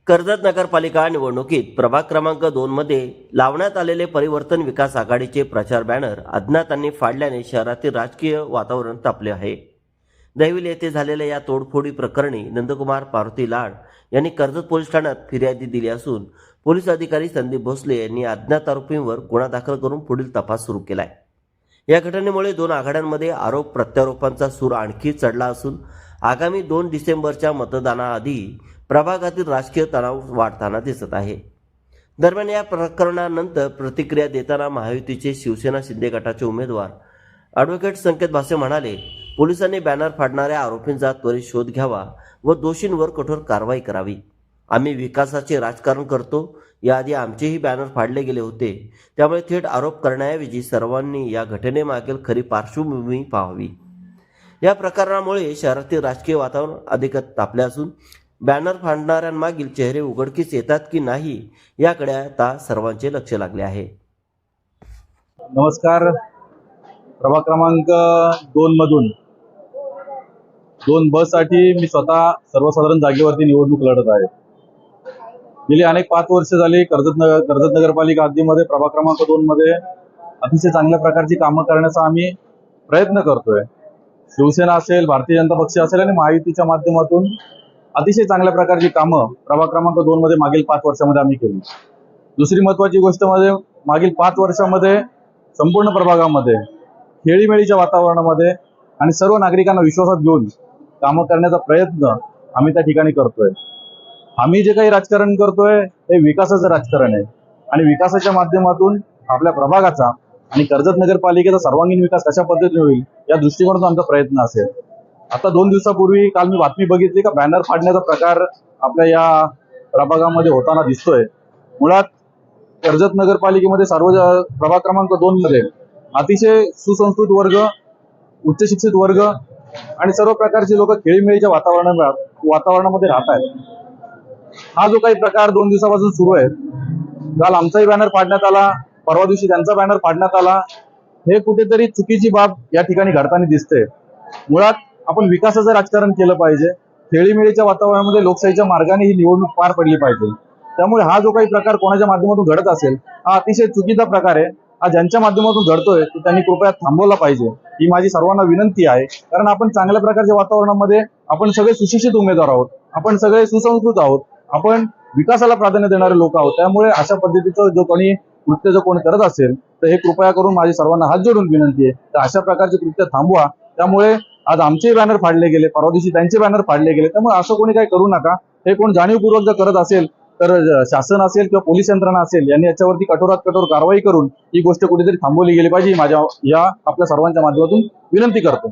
कर्जत नगरपालिका निवडणुकीत प्रभाग क्रमांक 2 मध्ये लावण्यात आलेले परिवर्तन विकास आघाडीचे प्रचार बॅनर अज्ञातांनी फाडल्याने शहरातील राजकीय वातावरण तापले आहे। दहिवली येथे झालेल्या या तोडफोडी प्रकरणी नंदकुमार पार्वती लाड यांनी कर्जत पोलीस ठाण्यात फिर्यादी दिली असून पोलीस अधिकारी संदीप भोसले यांनी अज्ञात आरोपींवर गुन्हा दाखल करून पुढील तपास सुरू केला आहे। या घटनेमुळे दोन आघाड्यांमध्ये आरोप प्रत्यारोपांचा सूर आणखी चढला असून आगामी 2 डिसेंबरच्या मतदानाआधी प्रभागातील राजकीय तणाव वाढताना दिसत आहे। दरम्यान या प्रकरणानंतर प्रतिक्रिया देताना महायुतीचे शिवसेना शिंदे गटाचे उमेदवार ॲडव्होकेट संकेत भासे म्हणाले, पोलिसांनी बॅनर फाडणाऱ्या आरोपींचा त्वरित शोध घ्यावा व दोषींवर कठोर कारवाई करावी। आम्ही विकासाचे राजकारण करतो, याआधी आमचेही बॅनर फाडले गेले होते, त्यामुळे थेट आरोप करण्याऐवजी सर्वांनी या घटनेमागील खरी पार्श्वभूमी पाहावी। या प्रकरणामुळे शहरातील राजकीय वातावरण अधिकच तापले असून बॅनर फाडणाऱ्यांमागील चेहरे उघडकीस येतात की नाही याकडे आता सर्वांचे लक्ष लागले आहे। नमस्कार। प्रभाग क्रमांक 2 मधून 2 बससाठी मी स्वतः सर्वसाधारण जागेवरती निवडणूक लढत आहे। गेली अनेक 5 वर्ष झाली कर्जत नगरपालिका हद्दीमध्ये प्रभाग क्रमांक 2 मध्ये अतिशय चांगल्या प्रकारची कामं करण्याचा आम्ही प्रयत्न करतोय। शिवसेना असेल, भारतीय जनता पक्ष असेल आणि महायुतीच्या माध्यमातून अतिशय चांगल्या प्रकारची कामं प्रभाग क्रमांक 2 मध्ये मागील 5 वर्षामध्ये आम्ही केली। दुसरी महत्त्वाची गोष्ट म्हणजे मागील 5 वर्षामध्ये संपूर्ण प्रभागामध्ये खेळीमेळीच्या वातावरणामध्ये आणि सर्व नागरिकांना विश्वासात घेऊन कामं करण्याचा प्रयत्न आम्ही त्या ठिकाणी करतोय। आम्ही जे काही राजकारण करतोय हे विकासाचं राजकारण आहे आणि विकासाच्या माध्यमातून आपल्या प्रभागाचा आणि कर्जत नगरपालिकेचा सर्वांगीण विकास कशा पद्धतीने होईल या दृष्टिकोनातून आमचा प्रयत्न असेल। आता 2 दिवसापूर्वी काल मी बातमी बघितली का बॅनर फाडण्याचा प्रकार आपल्या या प्रभागामध्ये होताना दिसतोय। मुळात कर्जत नगरपालिकेमध्ये प्रभाग क्रमांक 2 मध्ये अतिशय सुसंस्कृत वर्ग, उच्च शिक्षित वर्ग आणि सर्व प्रकारचे लोक खेळीमेळीच्या वातावरणामध्ये राहत आहेत। हा जो काही प्रकार 2 दिवसापासून सुरू आहे, काल आमचाही बॅनर फाडण्यात आला, परवा दिवशी त्यांचा बॅनर फाडण्यात आला, हे कुठेतरी चुकीची बाब या ठिकाणी घडताना दिसते। मुळात आपण विकासाचं राजकारण केलं पाहिजे, खेळीमेळीच्या वातावरणामध्ये लोकशाहीच्या मार्गाने ही निवडणूक पार पडली पाहिजे। त्यामुळे हा जो काही प्रकार कोणाच्या माध्यमातून घडत असेल हा अतिशय चुकीचा प्रकार आहे। हा ज्यांच्या माध्यमातून घडतोय तो त्यांनी कृपया थांबवला पाहिजे, ही माझी सर्वांना विनंती आहे। कारण आपण चांगल्या प्रकारच्या वातावरणामध्ये आपण सगळे सुशिक्षित उमेदवार आहोत, आपण सगळे सुसंस्कृत आहोत, आपण विकासाला प्राधान्य देणारे लोक आहोत। त्यामुळे अशा पद्धतीचं जो कोणी करत असेल तर हे कृपया करून माझी सर्वांना हात जोडून विनंती आहे तर अशा प्रकारचे कृत्य थांबवा। त्यामुळे आज आमचे बॅनर फाडले गेले, परवा दिवशी त्यांचे बॅनर फाडले गेले, त्यामुळे असं कोणी काही करू नका। हे कोण जाणीवपूर्वक जर करत असेल तर शासन असेल किंवा पोलीस यंत्रणा असेल यांनी याच्यावरती कठोरात कठोर कारवाई करून ही गोष्ट कुठेतरी थांबवली गेली पाहिजे, माझ्या या आपल्या सर्वांच्या माध्यमातून विनंती करतो।